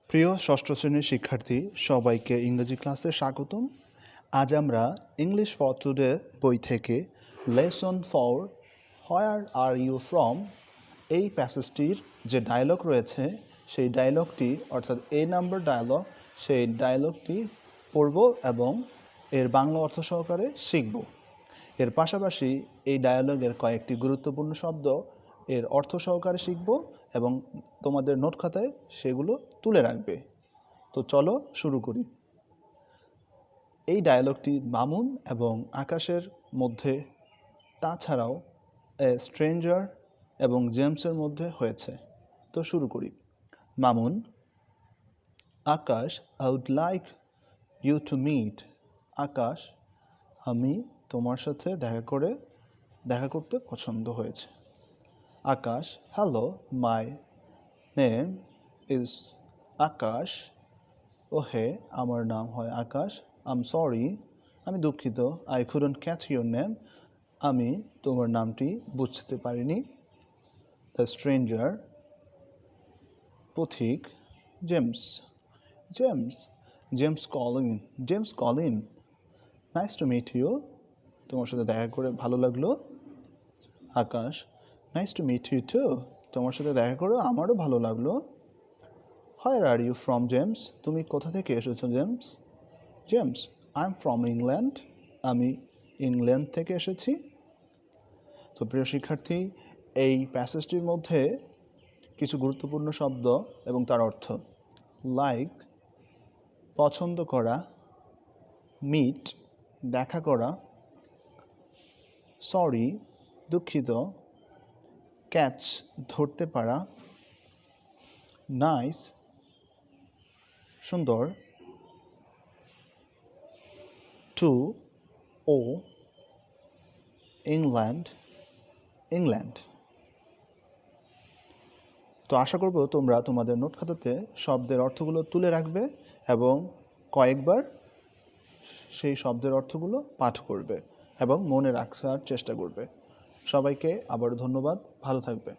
প্রিয় ষষ্ঠ শ্রেণীর শিক্ষার্থী সবাইকে ইংরেজি ক্লাসে স্বাগতম। আজ আমরা ইংলিশ ফর টুডে বই থেকে lesson 4 where are you from এই প্যাসেজটির যে ডায়লগ রয়েছে সেই ডায়লগটি অর্থাৎ এ নাম্বার ডায়লগ, সেই ডায়লগটি পড়ব এবং এর বাংলা অর্থ সহকারে শিখব। এর পাশাপাশি এই ডায়ালগের কয়েকটি গুরুত্বপূর্ণ শব্দ এর অর্থ সহকারে শিখব এবং তোমাদের নোট খাতায় সেগুলো তুলে রাখবে। তো চলো শুরু করি। এই ডায়ালগটি মামুন এবং আকাশের মধ্যে, তাছাড়াও এ স্ট্রেঞ্জার এবং জেমসের মধ্যে হয়েছে। তো শুরু করি। Mamun: Akash, I would like you to meet. Akash, আমি তোমার সাথে দেখা করতে পছন্দ হয়েছে। Akash: hello, my name is Akash. ও হে, আমার নাম হয় আকাশ। আম সরি, আমি দুঃখিত। I couldn't catch your name, আমি তোমার নামটি বুঝতে পারিনি। দ্য স্ট্রেঞ্জার: পথিক। James, James James Colin, nice to meet you. তোমার সাথে দেখা করে ভালো লাগলো। Akash: nice to meet you too. তোমার সাথে দেখা করে আমারও ভালো লাগলো। হোয়ার আর ইউ ফ্রম জেমস। তুমি কোথা থেকে এসেছো James? James: I am from England. আমি ইংল্যান্ড থেকে এসেছি। তো প্রিয় শিক্ষার্থী, এই প্যাসেজটির মধ্যে কিছু গুরুত্বপূর্ণ শব্দ এবং তার অর্থ: লাইক, পছন্দ করা; মিট, দেখা করা; সরি, দুঃখিত; ক্যাচ, ধরতে পারা; নাইস, সুন্দর; টু, ও; ইংল্যান্ড, ইংল্যান্ড। তো আশা করব তোমরা তোমাদের নোট খাতাতে শব্দের অর্থগুলো তুলে রাখবে এবং কয়েকবার সেই শব্দের অর্থগুলো পাঠ করবে এবং মনে রাখার চেষ্টা করবে। সবাইকে আবারও ধন্যবাদ। ভালো থাকবে।